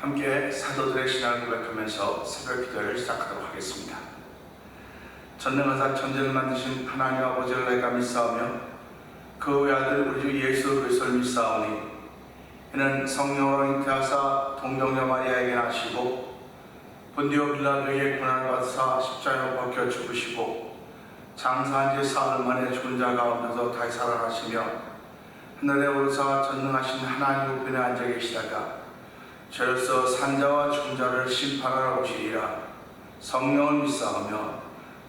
함께 사도들의 신앙을 고백하면서 새벽 기도를 시작하도록 하겠습니다. 전능하사 천지를 만드신 하나님 아버지를 내가 믿사오며 그 외아들 우리 주 예수 그리스도를 믿사오니 이는 성령으로 잉태하사 동정녀 마리아에게 나시고 본디오 빌라도에게 고난을 받으사 십자가에 박혀 죽으시고 장사한 지 사흘 만에 죽은 자 가운데서 다시 살아나시며 하늘에 오르사 전능하신 하나님 우편에 앉아 계시다가 죄로서 산자와 죽은 자를 심판하러 오시리라. 성령을 믿사오며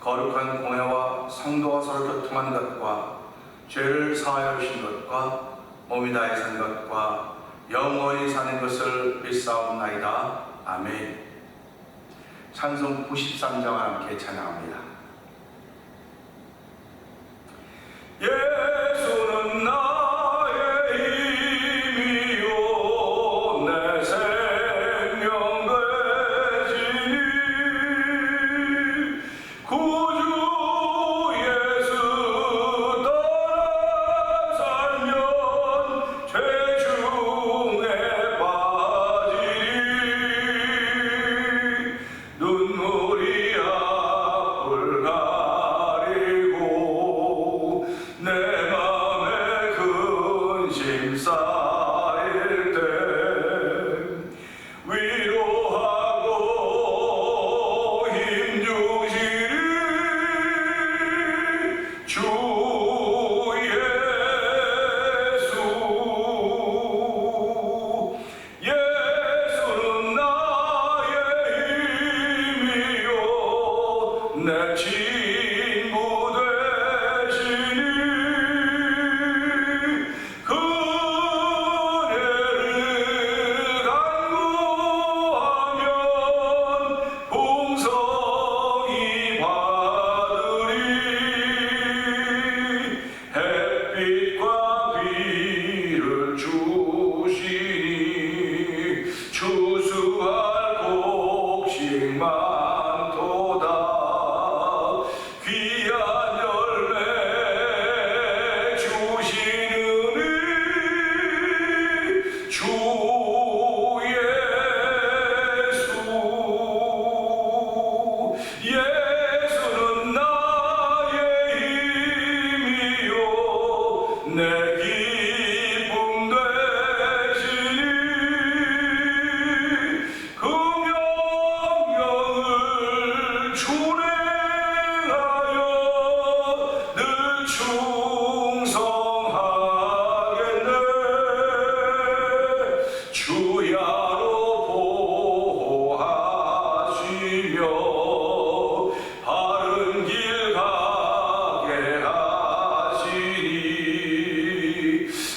거룩한 공회와 성도가 서로 교통한 것과 죄를 사하여 주신 것과 몸이 다해 산 것과 영원히 사는 것을 믿사옵나이다. 아멘. 찬송 93장과 함께 찬양합니다. 예수는 나의 힘이요 내 생명 되시니 구주 예수 따라 살면 죄 중에 빠지리 눈물이 앞을 가리고 내 맘에 근심 쌓일 때 위로하고 힘주시리 주 예수. 예수는 나의 힘이요 내 친구 되시니 그네를 간구하면 풍성히 받으리. 햇빛과 비를 주시니 추수할 곡식 많도다. 귀한 열매 주시느니 주 예수. 예수는 나의 힘이요 내 기쁨 되시니 그 명령을 준행하여 늘 충성하겠네. 주야로 보호하시며 바른 길 가게 하시니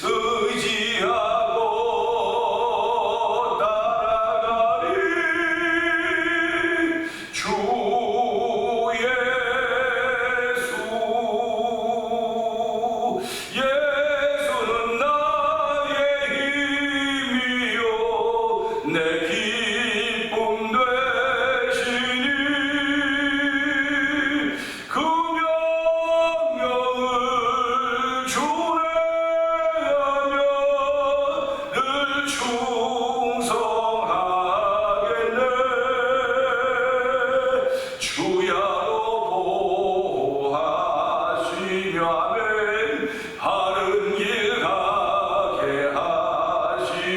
의지하고 따라가리. 주 예수. 예수는 나의 힘이요 내 기쁨 되시니 그 명령을 준행하며 늘 충성하겠네. 주야로 보호하시며 아멘. 바른 길 가게 하시니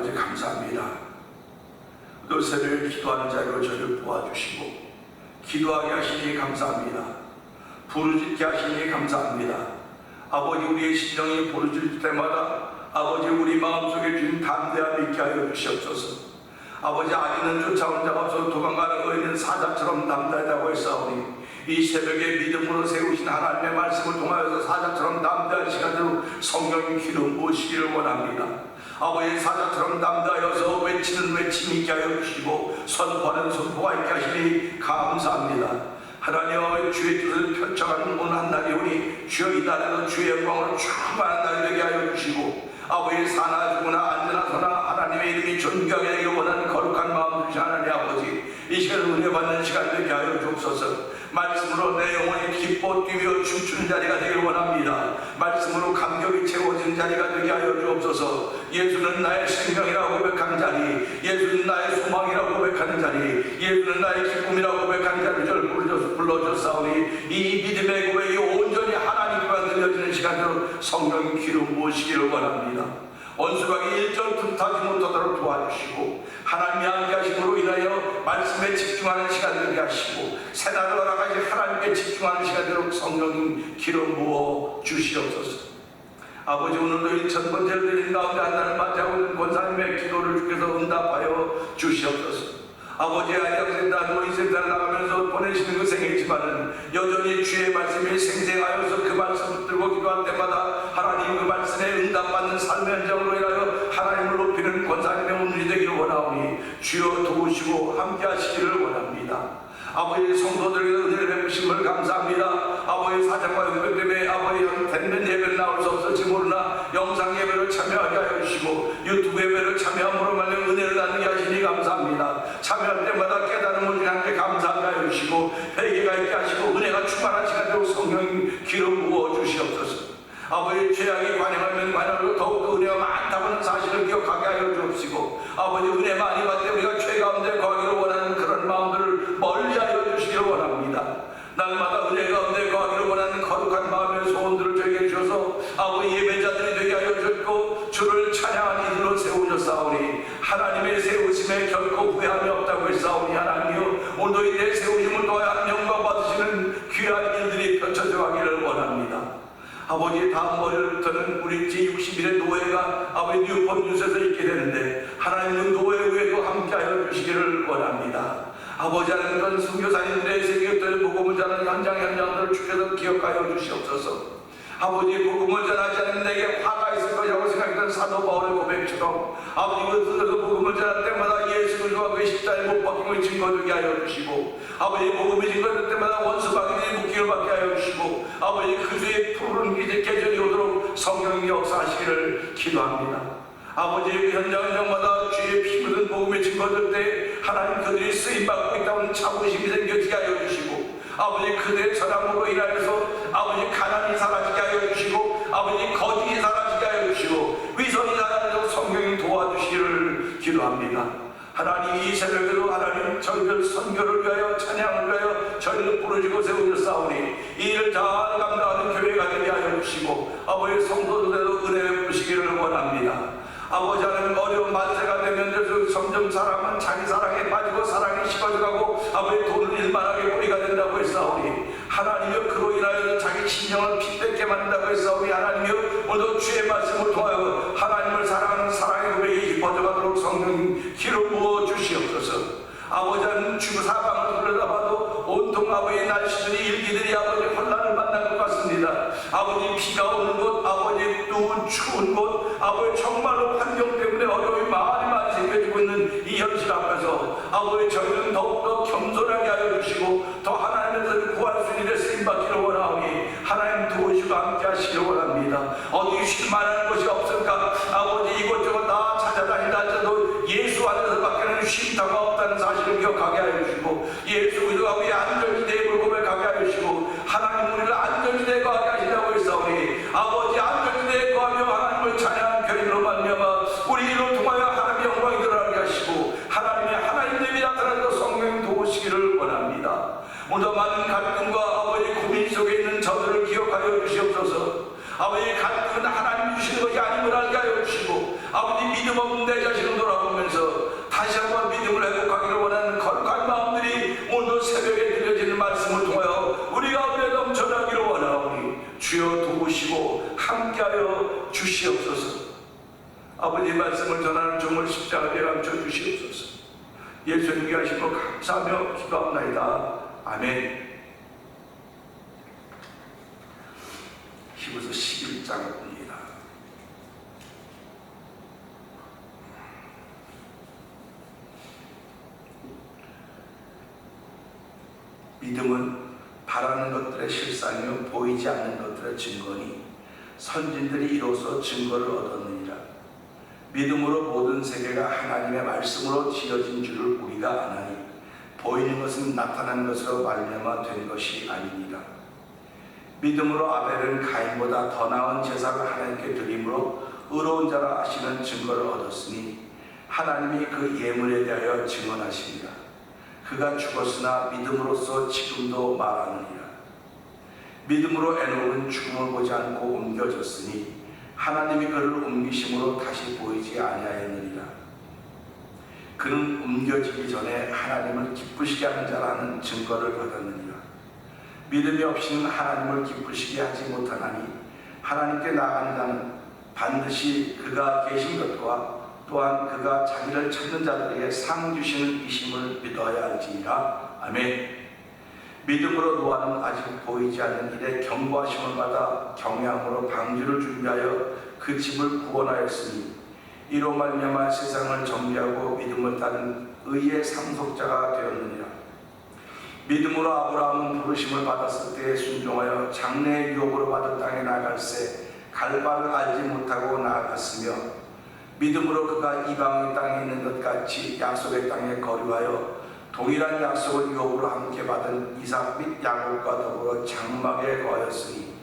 아버지 감사합니다. 또 새벽에 기도하는 자리로 저를 도와주시고 기도하게 하시니 감사합니다. 부르짖게 하시니 감사합니다. 아버지, 우리의 심령이 부르짖을 때마다 아버지, 우리 마음속에 주신 담대함 있게 하여 주시옵소서. 아버지, 악인은 쫓아온 자가 없어 도망가는 의인은 사자처럼 담대하다고 했사오니 이 새벽에 믿음으로 세우신 하나님의 말씀을 통하여서 사자처럼 담대한 시간으로 성령의 기름 부으시기를 원합니다. 아버지, 사자처럼 담대하여서 외치는 외침 있게 하여 주시고 선포하는 선포가 있게 하시니 감사합니다. 하나님, 주의 뜻을 펼쳐가는 오늘 한 날이 오니 주여 이 날에도 주의 영광으로 충만한 날이 되게 하여 주시고 아버지, 사나 죽으나 앉으나 서나 하나님의 이름이 존귀하게 되기를 원하는 거룩한 마음 주신 하나님 아버지, 이 시간을 은혜 받는 시간 되게 하여 주옵소서. 말씀으로 내 영혼이 기뻐 뛰며 춤추는 자리가 되기를 원합니다. 말씀으로 감격이 채워진 자리가 되게 하여 주옵소서. 예수는 나의 생명이라고 고백하는 자리, 예수는 나의 소망이라고 고백하는 자리, 예수는 나의 기쁨이라고 고백하는 자리를 저를 불러줬사오니 이 믿음의 고백이 온전히 하나님과 들려지는 시간으로 성령 기름 부으시기를 원합니다. 원수각이 1절 틈타지 못하도록 도와주시고 하나님이 함께 하심으로 인하여 말씀에 집중하는 시간 되게 하시고 새날을 허락하신 하나님께 집중하는 시간 되도록 성령 기름 부어 주시옵소서. 아버지, 오늘도 1000번째를 드린 가운데 한날을 맞이하고 있는 권사님의 기도를 주께서 응답하여 주시옵소서. 아버지, 아이학생단 노인센터를 나가면서 보내시는 그 생이지만은 여전히 주의 말씀이 생생하여서 그 말씀을 들고 기도할 때마다 하나님 그 말씀에 응답받는 삶의 현장으로 인하여 하나님을 높이는 권사님의 오늘이 되기를 원하오니 주여 도우시고 함께 하시기를 원합니다. 아버지, 성도들에게 은혜를 베푸심을 감사합니다. 아버지, 사정과 연결 때문에 아버지 된 예배를 나올 수 없을지 모르나 영상 예배를 참여하게 하여 주시고 유튜브 예배를 참여함으로 말미암아 은혜를 나누게 하시니 감사합니다. 참여할 때마다 깨달음을 주님 함께 감사하게 하여 주시고 회개가 있게 하시고 은혜가 충만한 시간 되고 성령 기름 부어 주시옵소서. 아버지, 죄악이 관영하면 관영으로 더욱더 은혜가 많다는 사실을 기억하게 하여 주옵시고 아버지, 은혜 많이 받되 우리가 죄 가운데 거하기를 원하는 그런 마음들을 멀리하여 주시기를 원합니다. 날마다 은혜 가운데 거하기를 원하는 거룩한 마음의 소원들을 저에게 주셔서 아버지, 예배자들이 되게 하여 주셨고 주를 찬양하는 이들로 세우셨사오니 하나님의 세우심에 결코 후회함이 없다고 했사오니 하나님이여, 오늘도 이내 세우심을 통하여 영광 받으시는 귀한 일들이 펼쳐져 가기를 원합니다. 아버지, 다음 월요일부터는 우리 제61의 노예가 아버지 뉴폰 뉴스에서 있게 되는데 하나님은 노예 외에도 함께하여 주시기를 원합니다. 아버지, 하는 건 선교사님들의 세계교회를 복음을 전하는 현장들을 주께서 기억하여 주시옵소서. 아버지, 복음을 전하지 않는 내게 화가 있을 것이라고 생각했던 사도 바울의 고백처럼 아버지, 그들도 복음을 전할 때마다 예수 그리스도와 그 십자가에 못 박힌 증거되게 하여 주시고 아버지, 복음이 증거될 때마다 원수 박인이 묶임을 받게 하여 주시고 아버지, 그주의 푸른 빛의 계절이 오도록 성령이 역사하시기를 기도합니다. 아버지, 현장마다 주의 피 묻은 복음의 증거될 때 하나님 그들이 쓰임받고 있다는 자부심이 생겨지게 하여 주시고 아버지, 그들의 전함으로 인하여서 아버지 가난이 사라지게 하여 주시고 아버지 거짓이 사라지게 하여 주시고 위선이 사라지도록 성령이 도와주시기를 기도합니다. 하나님, 이 새벽에도 하나님 저희들 선교를 위하여 찬양을 위하여 저희를 부르시고 세우셨사오니 이 일을 잘 감당하는 교회가 되게 하여 주시고 아버지, 성도들에도 은혜 베푸시기를 원합니다. 아버지, 하나님 어려운 만세가 되면 점점 사람은 자기 사랑에 빠지고 사랑이 식어져가고 아버지, 돈을 일만하게 뿌리가 된다고 했사오니 하나님이여, 그로 인하여 자기 신령을 핏백게 만든다고 했사오니 하나님이여, 오늘도 주의 말씀을 통하여 하나님을 사랑하는 사랑의 고백이 깊어져가도록 성령 기름 부어 주시옵소서. 아버지, 하나님 주 사방을 들여다봐도 온통 아버지 날씨들이 일기들이 아버지 혼란을 만난 것 같습니다. 아버지, 비가 오는 곳, 아버지 누운 추운 곳, 아버지 정말로 환경 때문에 어려움이 많이 생겨지고 있는 이 현실 앞에서 아버지, 저희는 더욱더 겸손하게 하여 주시고 더 하나님에서 구할 수 있는 쓰임받기를 원하오니 하나님 도우시고 함께 하시기를 원합니다. 어디 쉴 만한 곳이 없을까? 아버지, 이곳저곳 다 찾아다니다 할지라도 예수 안에서 밖에는 쉼터가 없다는 사실을 기억하게 하여 주시고 예수 그리스도가 우리 안전지대에 고백하게 하여 주시고 하나님, 우리를 안전지대에 거하게 하시라고 했사오니 아버지, 안전지대에 거하며 하나님을 찬양하는 교인으로 말미암아 우리 이로 통하여 하나님의 영광이 드러나게 하시고 하나님의 하나님됨이 나타나서 성령 도우시기를 원합니다. 오늘도 많은 갈등과 아버지 고민 속에 있는 저들을 기억하여 주시옵소서. 아버지, 갈등은 하나님 주시는 것이 아님을 알게 하여 주시고 아버지, 믿음 없는 내 자신을 주시옵소서. 아버지 말씀을 전하는 종을 십자가에 감춰 주시옵소서. 예수님 귀하심으로 감사하며 기도합나이다. 아멘. 히브리서 11장입니다. 믿음은 바라는 것들의 실상이요 보이지 않는 것들의 증거니 선진들이 이로써 증거를 얻었느니라. 믿음으로 모든 세계가 하나님의 말씀으로 지어진 줄을 우리가 아나니 보이는 것은 나타난 것으로 말미암아 된 것이 아니니라. 믿음으로 아벨은 가인보다 더 나은 제사를 하나님께 드림으로 의로운 자라 하시는 증거를 얻었으니 하나님이 그 예물에 대하여 증언하시니라. 그가 죽었으나 믿음으로써 지금도 말하느니라. 믿음으로 에녹은 죽음을 보지 않고 옮겨졌으니 하나님이 그를 옮기심으로 다시 보이지 아니하였느니라. 그는 옮겨지기 전에 하나님을 기쁘시게 하는 자라는 증거를 받았느니라. 믿음이 없이는 하나님을 기쁘시게 하지 못하나니 하나님께 나아가는 자는 반드시 그가 계신 것과 또한 그가 자기를 찾는 자들에게 상 주시는 이심을 믿어야 할지니라. 아멘. 믿음으로 노아는 아직 보이지 않는 일에 경고하심을 받아 경향으로 방주를 준비하여 그 집을 구원하였으니 이로 말미암아 세상을 정죄하고 믿음을 따른 의의 상속자가 되었느니라. 믿음으로 아브라함은 부르심을 받았을 때에 순종하여 장래의 유업으로 받은 땅에 나아갈새 갈 바를 알지 못하고 나아갔으며 믿음으로 그가 이방의 땅에 있는 것 같이 약속의 땅에 거류하여 동일한 약속을 유업으로 함께 받은 이삭 및 야곱과 더불어 장막에 거하였으니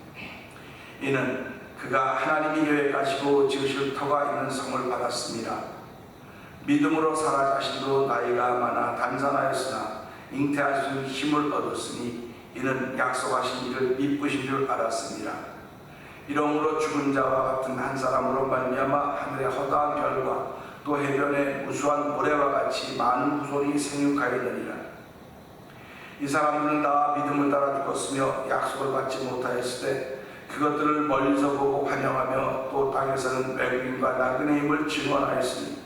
이는 그가 하나님이 계획하시고 지으실 터가 있는 성을 받았습니다. 믿음으로 사라 자신도 나이가 많아 단산하였으나 잉태할 수 있는 힘을 얻었으니 이는 약속하신 이를 미쁘신 줄 알았습니다. 이러므로 죽은 자와 같은 한 사람으로 말미암아 하늘의 허다한 별과 또 해변의 무수한 모래와 같이 많은 후손이 생육하였느니라. 이 사람들은 다 믿음을 따라 죽었으며 약속을 받지 못하였을 때 그것들을 멀리서 보고 환영하며 또 땅에서는 외국인과 나그네 힘을 증언하였으니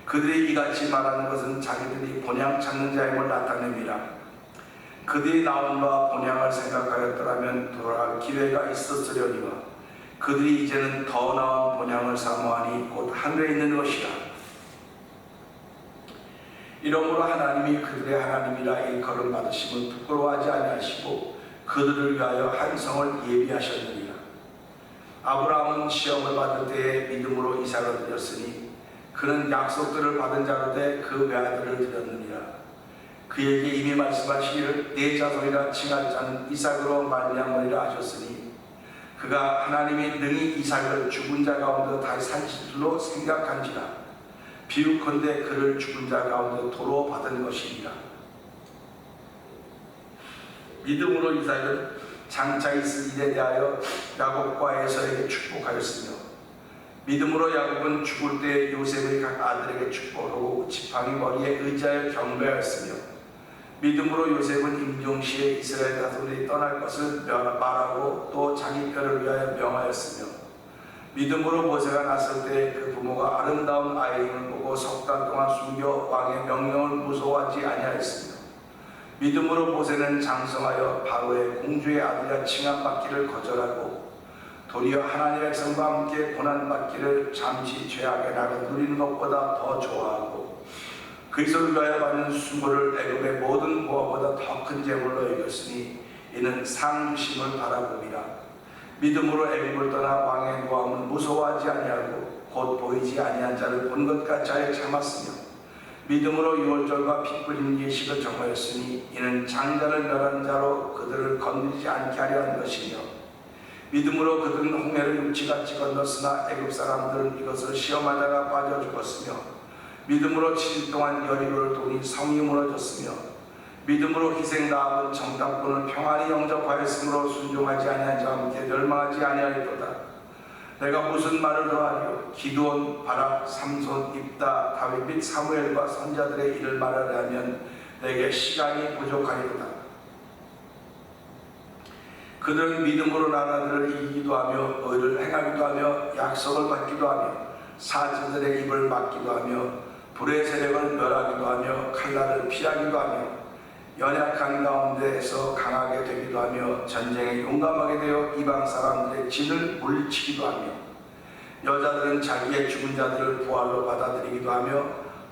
그들이 이같이 말하는 것은 자기들이 본향 찾는 자임을 나타냅니다. 그들이 나온 바 본향을 생각하였더라면 돌아갈 기회가 있었으려니와 그들이 이제는 더 나은 본향을 사모하니 곧 하늘에 있는 것이라. 이러므로 하나님이 그들의 하나님이라 일컬음 받으심을 부끄러워하지 아니하시고 그들을 위하여 한 성을 예비하셨느니라. 아브라함은 시험을 받을 때에 믿음으로 이삭을 드렸으니 그는 약속들을 받은 자로 돼 그 외아들을 드렸느니라. 그에게 이미 말씀하시기를 내 자손이라 칭할 자는 이삭으로 말미암으리라 하셨으니 그가 하나님이 능히 이삭을 죽은 자 가운데 다시 살릴 줄로 생각한지라. 비유컨대 그를 죽은 자 가운데 도로 받은 것이니라. 믿음으로 이삭은 장차 있을 일에 대하여 야곱과 에서에게 축복하였으며 믿음으로 야곱은 죽을 때 요셉의 각 아들에게 축복하고 지팡이 머리에 의지하여 경배하였으며 믿음으로 요셉은 임종시에 이스라엘 자손이 떠날 것을 말하고 또 자기 뼈를 위하여 명하였으며 믿음으로 모세가 났을 때 그 부모가 아름다운 아이를 보고 석 달 동안 숨겨 왕의 명령을 무서워하지 아니하였으며 믿음으로 모세는 장성하여 바로의 공주의 아들이라 칭함받기를 거절하고 도리어 하나님의 백성과 함께 고난받기를 잠시 죄악에 나가 누리는 것보다 더 좋아하고 그리스도를 위하여 받는 수고를 애굽의 모든 보화보다 더 큰 재물로 여겼으니 이는 상 주심을 바라봅니다. 믿음으로 애굽을 떠나 왕의 노함을 무서워하지 아니하고 곧 보이지 아니한 자를 본 것 같이 하여 참았으며 믿음으로 유월절과 피 뿌리는 예식을 정하였으니 이는 장자를 멸하는 자로 그들을 건드리지 않게 하려 한 것이며 믿음으로 그들은 홍해를 육지같이 건넜으나 애굽 사람들은 이것을 시험하다가 빠져 죽었으며 믿음으로 7일 동안 여리고를 도니 성이 무너졌으며 믿음으로 희생 나합은 정탐꾼을 평안히 영접하였으므로 순종하지 아니한 자와 함께 멸망하지 아니하였도다. 내가 무슨 말을 더하리요? 기드온, 바락, 삼손, 입다, 다윗 및 사무엘과 선자들의 일을 말하려 하면 내게 시간이 부족하리로다. 그들은 믿음으로 나라들을 이기기도 하며 의를 행하기도 하며 약속을 받기도 하며 사자들의 입을 막기도 하며 불의 세력을 멸하기도 하며 칼날을 피하기도 하며 연약한 가운데에서 강하게 되기도 하며 전쟁에 용감하게 되어 이방 사람들의 진을 물리치기도 하며 여자들은 자기의 죽은 자들을 부활로 받아들이기도 하며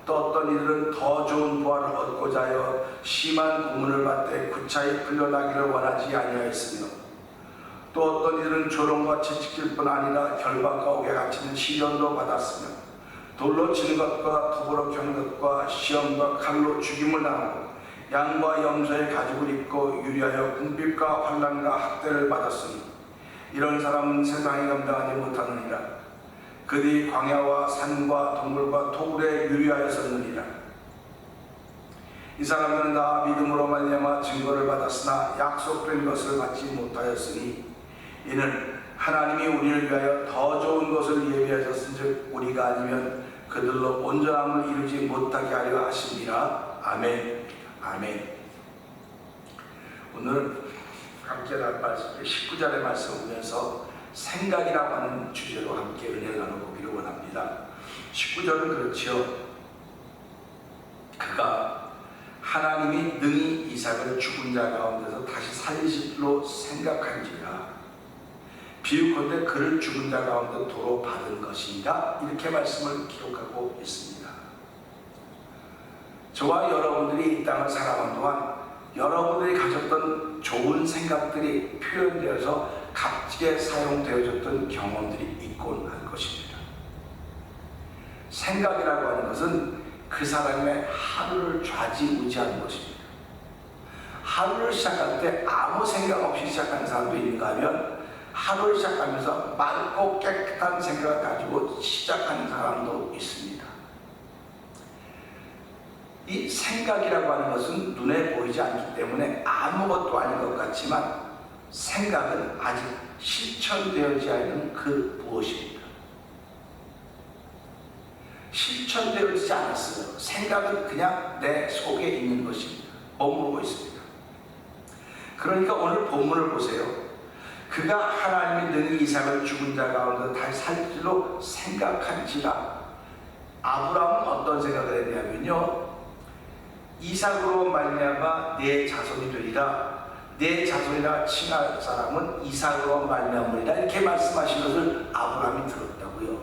또 어떤 이들은 더 좋은 부활을 얻고자 하여 심한 고문을 받되 구차히 풀려나기를 원하지 아니하였으며 또 어떤 이들은 조롱과 채찍질 뿐 아니라 결박과 옥에 갇히는 시련도 받았으며 돌로 치는 것과 더불어 경력과 시험과 칼로 죽임을 당하고 양과 염소의 가죽을 입고 유리하여 궁핍과 환난과 학대를 받았으니 이런 사람은 세상에 감당하지 못하느니라. 그들이 광야와 산과 동물과 토굴에 유리하였었느니라. 이 사람들은 다 믿음으로 말미암아 증거를 받았으나 약속된 것을 받지 못하였으니 이는 하나님이 우리를 위하여 더 좋은 것을 예비하셨은즉 우리가 아니면 그들로 온전함을 이루지 못하게 하려 하심이라. 아멘. 아멘. 오늘 함께 할 말씀 19절의 말씀 보면서 생각이라고 하는 주제로 함께 은혜를 나눠보기를 원합니다. 19절은 그렇지요. 그가 하나님이 능히 이삭을 죽은 자 가운데서 다시 살리실로 생각한지라 비유컨대 그를 죽은 자 가운데 도로 받은 것이니라. 이렇게 말씀을 기록하고 있습니다. 저와 여러분들이 이 땅을 살아온 동안 여러분들이 가졌던 좋은 생각들이 표현되어서 값지게 사용되어졌던 경험들이 있곤 할 것입니다. 생각이라고 하는 것은 그 사람의 하루를 좌지우지하는 것입니다. 하루를 시작할 때 아무 생각 없이 시작하는 사람도 있는가 하면 하루를 시작하면서 맑고 깨끗한 생각을 가지고 시작하는 사람도 있습니다. 이 생각이라고 하는 것은 눈에 보이지 않기 때문에 아무것도 아닌 것 같지만 생각은 아직 실천되어지 않은 그 무엇입니다. 실천되어지지 않았어요. 생각은 그냥 내 속에 있는 것입니다. 머무르고 있습니다. 그러니까 오늘 본문을 보세요. 그가 하나님이 능히 이삭을 죽은 자 가운데 다시 살리기로 생각한지라. 아브라함은 어떤 생각을 했냐면요, 이삭으로 말미암아 내 자손이 되리라. 내 자손이라 칭할 사람은 이삭으로 말미암으리라. 이렇게 말씀하신 것을 아브라함이 들었다고요.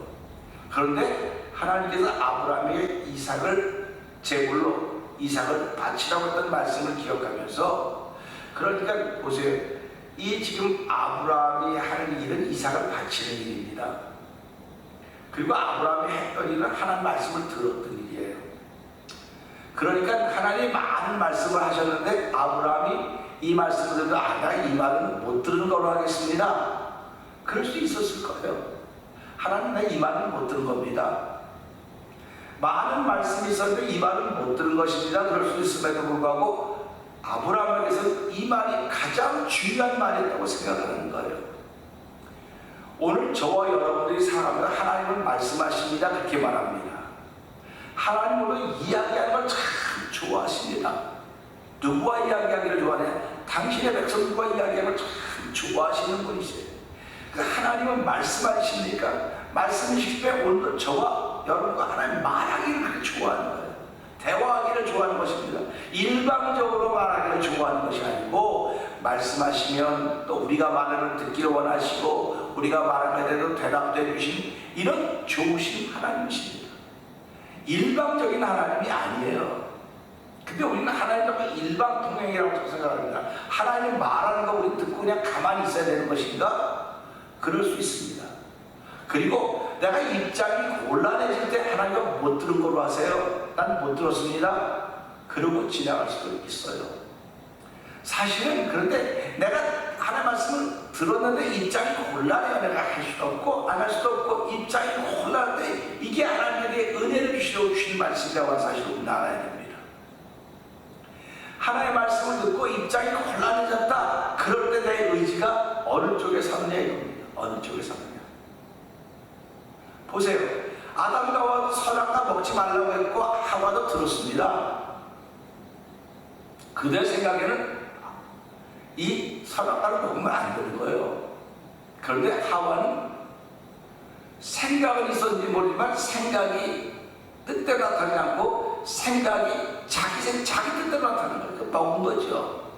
그런데 하나님께서 아브라함에게 이삭을 제물로 이삭을 바치라고 했던 말씀을 기억하면서, 그러니까 보세요. 이 지금 아브라함이 하는 일은 이삭을 바치는 일입니다. 그리고 아브라함이 했던 일은 하나님 말씀을 들었던 일이에요. 그러니까 하나님이 많은 말씀을 하셨는데 아브라함이 이 말씀을 듣고 내가 이 말은 못 들은 걸로 하겠습니다. 그럴 수 있었을 거예요. 하나님 내가 이 말은 못 들은 겁니다. 많은 말씀이 있었는데 이 말은 못 들은 것입니다. 그럴 수 있음에도 불구하고 아브라함에게서 이 말이 가장 중요한 말이었다고 생각하는 거예요. 오늘 저와 여러분들이 살아가면서 하나님은 말씀하십니다. 그렇게 말합니다. 하나님으로 이야기하는 걸 참 좋아하십니다. 누구와 이야기하기를 좋아하냐? 당신의 백성들과 이야기하는 걸 참 좋아하시는 분이세요. 하나님은 말씀하십니까? 말씀이실 때 오늘 저와 여러분과 하나님 말하기를 그렇게 좋아하는 거예요. 대화하기를 좋아하는 것입니다. 일방적으로 말하기를 좋아하는 것이 아니고 말씀하시면 또 우리가 말을 듣기를 원하시고 우리가 말하게 돼도 대답해 주신 이런 좋으신 하나님이십니다. 일방적인 하나님이 아니에요. 근데 우리는 하나님과 일방통행이라고 생각합니다. 하나님 말하는 거 우리 듣고 그냥 가만히 있어야 되는 것인가? 그럴 수 있습니다. 그리고 내가 입장이 곤란해질 때 하나님과 못 들은 걸로 하세요. 난 못 들었습니다. 그러고 지나갈 수도 있어요. 사실은 그런데 내가 하나님 말씀을 들었는데 입장이 곤란해요. 내가 할 수도 없고 안 할 수도 없고 입장이 곤란할 때 이게 하나님에게 은혜를 주시려고 주신 말씀이라고 하는 사실을 우리는 알아야 됩니다. 하나님의 말씀을 듣고 입장이 곤란해졌다. 그럴 때 내 의지가 어느 쪽에 서느냐 이겁니다. 어느 쪽에 서느냐. 보세요. 아담과 하와도 선악과 먹지 말라고 했고 하와도 들었습니다. 그들 생각에는 이 선악과를 먹으면 안 되는 거예요. 그런데 하와는 생각은 있었는지 모르지만 생각이 뜻대로 나타나지 않고 생각이 자기 뜻대로 나타나는 거예요. 먹은 거죠.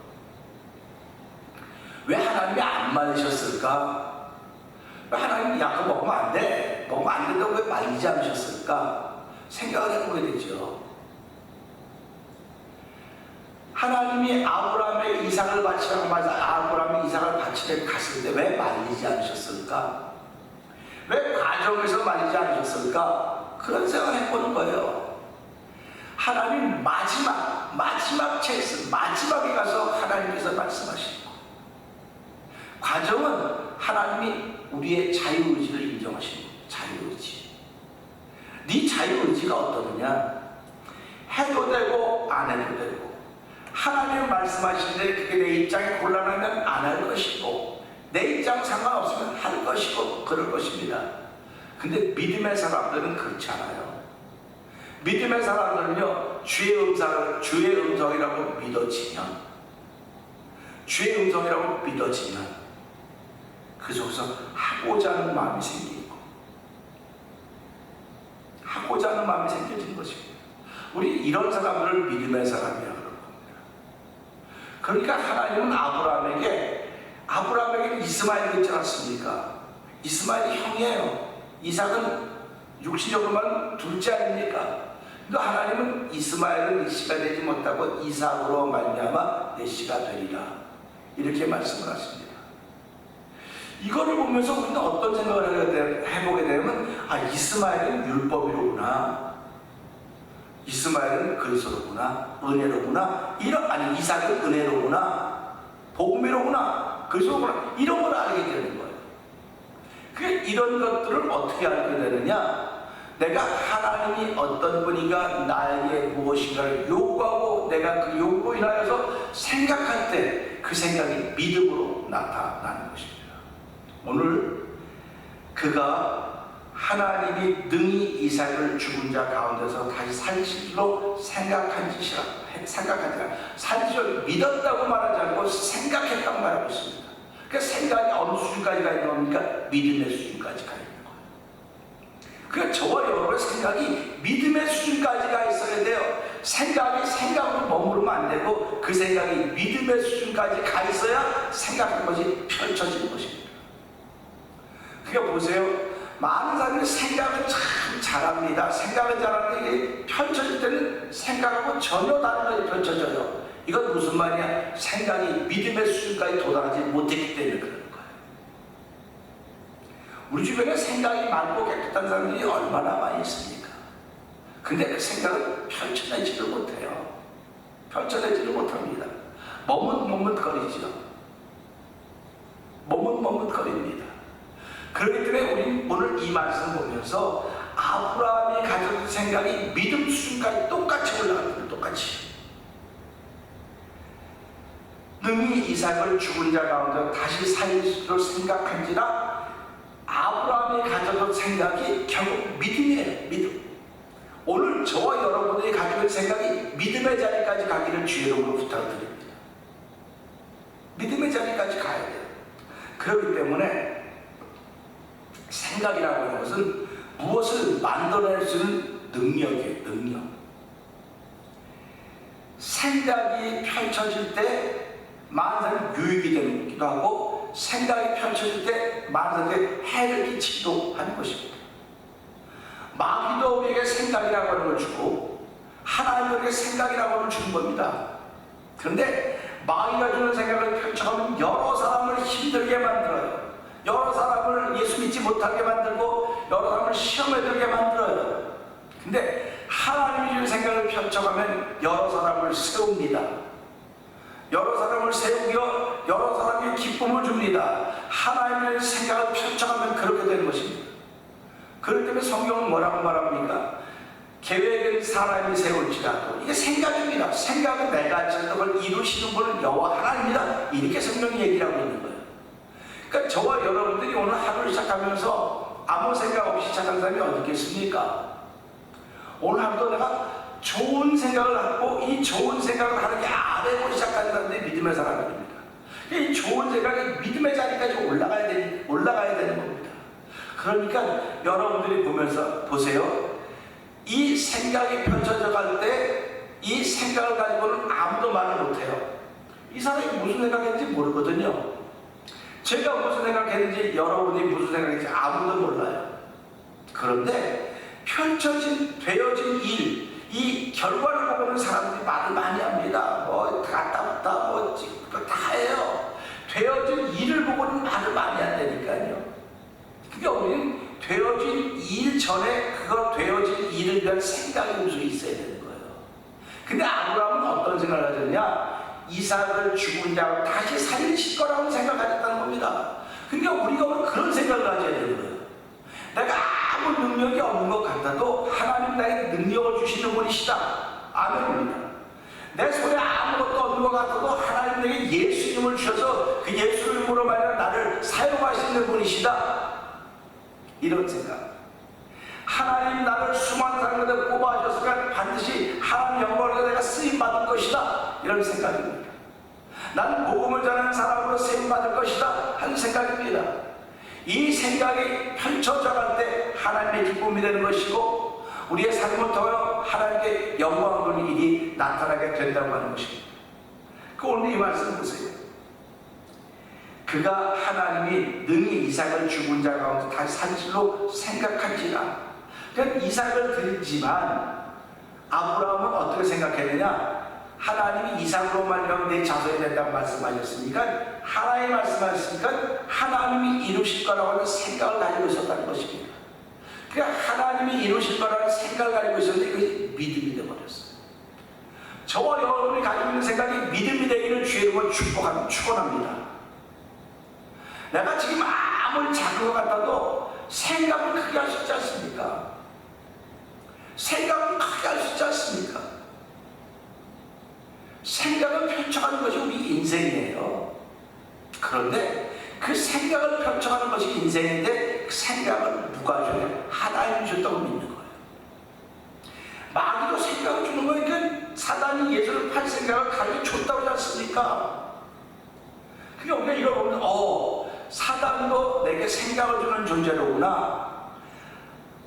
왜 하나님이 안 말리셨을까? 왜 하나님이 야고 먹으면 안 돼? 먹으면 안 된다고 왜 말리지 않으셨을까? 생각을 해보게 되죠. 하나님이 아브라함에게 이삭을 바치라고 말해서 아브라함이 이삭을 바치러 갔을 때 왜 말리지 않으셨을까? 왜 과정에서 말리지 않으셨을까? 그런 생각을 해보는 거예요. 하나님 마지막 체스, 마지막에 가서 하나님께서 말씀하시는 거. 과정은 하나님이 우리의 자유의지를 인정하시는 거예요. 자유의지. 네 자유의지가 어떠느냐? 해도 되고 안 해도 되고, 하나님 말씀하시는데 그게 내 입장이 곤란하면 안 할 것이고, 내 입장 상관없으면 할 것이고, 그럴 것입니다. 근데 믿음의 사람들은 그렇지 않아요. 믿음의 사람들은요, 주의 음성이라고 믿어지면, 그 속에서 하고자 하는 마음이 생기고, 하고자 하는 마음이 생겨지는 것입니다. 우리 이런 사람들을 믿음의 사람이라고 그럴 겁니다. 그러니까 하나님은 아브라함에게 이스마엘이 있지 않습니까? 이스마엘이 형이에요. 이삭은 육신적으로만 둘째 아닙니까? 근데 하나님은 이스마엘은 네 씨가 되지 못하고 이삭으로 말미암아 내 씨가 되리라, 이렇게 말씀을 하십니다. 이거를 보면서 우리는 어떤 생각을 해보게 되면, 이스마엘은 율법이로구나, 이스마엘은 그리스도로구나, 은혜로구나, 이삭은 은혜로구나, 복음이로구나, 그리스도로구나, 이런 걸 알게 되는 거예요. 이런 것들을 어떻게 알게 되느냐? 내가 하나님이 어떤 분인가 나에게 무엇인가를 요구하고 내가 그 요구로 인하여서 생각할 때 그 생각이 믿음으로 나타나는 것입니다. 오늘 그가 하나님이 능히 이삭을 죽은 자 가운데서 다시 살리시기로 살리시기로 믿었다고 말하지 않고 생각했다고 말하고 있습니다. 그 생각이 어느 수준까지 가 있는 겁니까? 믿음의 수준까지 가 있는 거예요. 그러니까 저와 여러분의 생각이 믿음의 수준까지 가 있어야 돼요. 생각이 생각으로 머무르면 안 되고 그 생각이 믿음의 수준까지 가 있어야 생각하는 것이 펼쳐지는 것입니다. 그러니까 보세요. 많은 사람들이 생각을 참 잘합니다. 생각을 잘하는데 이게 펼쳐질 때는 생각하고 전혀 다른 것이 펼쳐져요. 이건 무슨 말이야? 생각이 믿음의 수준까지 도달하지 못했기 때문에 그러는 거예요. 우리 주변에 생각이 많고 깨끗한 사람들이 얼마나 많이 있습니까? 근데 그 생각을 펼쳐내지를 못해요. 펼쳐내지를 못합니다. 머뭇머뭇거리죠. 머뭇머뭇거립니다. 그렇기 때문에 우리 오늘 이 말씀 보면서 아브라함이 가졌던 생각이 믿음 수준까지 똑같이 올라갑니다. 똑같이. 능히 이삭을 죽은 자 가운데 다시 살리시기로 생각한지라, 아브라함이 가졌던 생각이 결국 믿음이에요. 믿음. 오늘 저와 여러분들이 가지고 있는 생각이 믿음의 자리까지 가기를 주의 이름으로 부탁드립니다. 믿음의 자리까지 가야 돼요. 그렇기 때문에 생각이라고 하는 것은 무엇을 만들어낼 수 있는 능력이에요. 능력. 생각이 펼쳐질 때 많은 사람이 유익이 되기도 하고, 생각이 펼쳐질 때 많은 사람에게 해를 끼치기도 하는 것입니다. 마귀도 우리에게 생각이라고 하는 걸 주고 하나님도 우리에게 생각이라고 하는 걸 주는 겁니다. 그런데 마귀가 주는 생각을 펼쳐가면 여러 사람을 힘들게 만들어요. 여러 사람을 예수 믿지 못하게 만들고 여러 사람을 시험에 들게 만들어요. 근데 하나님이 주는 생각을 펼쳐가면 여러 사람을 세웁니다. 여러 사람을 세우며 여러 사람에게 기쁨을 줍니다. 하나님의 생각을 펼쳐가면 그렇게 되는 것입니다. 그렇기 때문에 성경은 뭐라고 말합니까? 계획은 사람이 세울지라도, 이게 생각입니다. 생각은 내가 지은 걸 이루시는 분은 여호와 하나님이다, 이렇게 성경이 얘기를 하고 있는 거예요. 그러니까 저와 여러분들이 오늘 하루를 시작하면서 아무 생각 없이 시작한 사람이 어디 있겠습니까? 오늘 하루도 내가 좋은 생각을 하고 이 좋은 생각을 하는 게 안 해고 시작하는 사람들이 믿음의 사람입니다. 이 좋은 생각이 믿음의 자리까지 올라가야 되는 겁니다. 그러니까 여러분들이 보면서 보세요. 이 생각이 펼쳐져 갈 때 이 생각을 가지고는 아무도 말을 못해요. 이 사람이 무슨 생각했는지 모르거든요. 제가 무슨 생각했는지, 여러분이 무슨 생각했는지 아무도 몰라요. 그런데 되어진 일, 이 결과를 보고는 사람들이 말을 많이 합니다. 뭐 갔다 왔다 뭐 다 해요. 되어진 일을 보고는 말을 많이 한다니까요. 그러니까 우리는 되어진 일 전에 그거 되어진 일을 위한 생각이 우리에 있어야 되는 거예요. 근데 아브라함은 어떤 생각을 하셨냐? 이삭을 죽은 자로 다시 살리실 거라고 생각하셨다는 겁니다. 그러니까 우리가 오늘 그런 생각을 가져야 되는 거예요. 내가 아무 능력이 없는 것 같아도 하나님 나에게 능력을 주시는 분이시다. 아멘입니다. 내 손에 아무것도 없는 것 같아도 하나님 내게 예수님을 주셔서 그 예수님으로 말하여 나를 사용하시는 분이시다. 이런 생각. 하나님 나를 수많은 사람들을 뽑아주셨으니까 반드시 하나님 영광으로 내가 쓰임받을 것이다. 이런 생각입니다. 나는 복음을 전하는 사람으로 쓰임받을 것이다 하는 생각입니다. 이 생각이 펼쳐져 갈 때 하나님의 기쁨이 되는 것이고 우리의 삶을 통해 하나님께 영광을 보는 일이 나타나게 된다고 하는 것입니다. 그 오늘 이 말씀 보세요. 그가 하나님이 능히 이삭을 죽은 자 가운데 다시 살리실로 생각한지라. 그러니까 이삭을 드리지만 아브라함은 어떻게 생각했느냐? 하나님이 이삭으로 말미암아 내 자손이 된다고 말씀하셨으니까, 하나님 말씀하셨으니까 하나님이 이루실 거라고 하는 생각을 가지고 있었다는 것입니다. 그러니까 하나님이 이루실 거라는 생각을 가지고 있었는데 그것이 믿음이 되어버렸어요. 저와 여러분이 가지고 있는 생각이 믿음이 되기를 주의 이름으로 축원합니다. 내가 지금 아무리 작은 것 같아도 생각은 크게 할 수 있지 않습니까? 생각은 크게 할 수 있지 않습니까? 생각을 펼쳐가는 것이 우리 인생이에요. 그런데 그 생각을 펼쳐가는 것이 인생인데 그 생각을 누가 줘요? 하나님이 줬다고 믿는 거예요. 마귀도 생각을 주는 거니까 사단이 예수를 팔 생각을 가지고 줬다고 하지 않습니까? 그러니까 우리가 이걸 보면 사단도 내게 생각을 주는 존재로구나.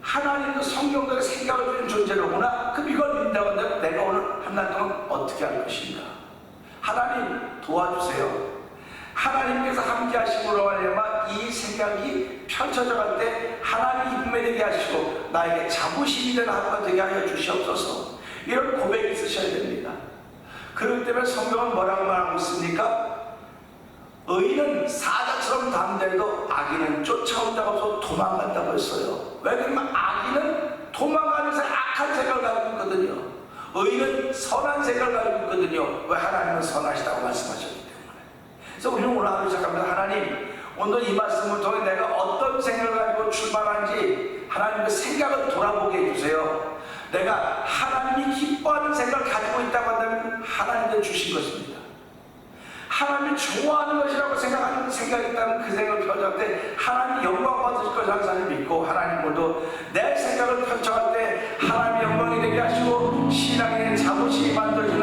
하나님도 성경대로 생각을 주는 존재로구나. 그럼 이걸 믿는다고 한다면 내가 오늘 한 달 동안 어떻게 할 것인가? 하나님 도와주세요. 하나님께서 함께 하심으로 말미암아 이 생각이 펼쳐져 갈 때 하나님 기쁨에 되게 하시고 나에게 자부심이 되는 하루가 되게 하여 주시옵소서. 이런 고백이 있으셔야 됩니다. 그렇기 때문에 성경은 뭐라고 말하고 있습니까? 의인은 사자처럼 담대도 악인은 쫓아온다고 해서 도망간다고 했어요. 왜 그러면 악인은 도망가면서 악한 생각을 가지고 있거든요. 의인은 선한 생각을 가지고 있거든요. 왜? 하나님은 선하시다고 말씀하셨기 때문에. 그래서 우리는 오늘 하루 시작합니다. 하나님, 오늘 이 말씀을 통해 내가 어떤 생각을 가지고 출발한지 하나님의 생각을 돌아보게 해주세요. 내가 하나님이 기뻐하는 생각을 가지고 있다고 한다면 하나님께 주신 것입니다. 하나님이 좋아하는 것이라고 생각하는 생각이 있다면 그 생각을 펼쳐갈 때 하나님 영광 받으실 것을 항상 믿고, 하나님도 내 생각을 펼쳐갈 때 하나님의 영광이 되게 하시고 신앙의 자부심이 만들어지는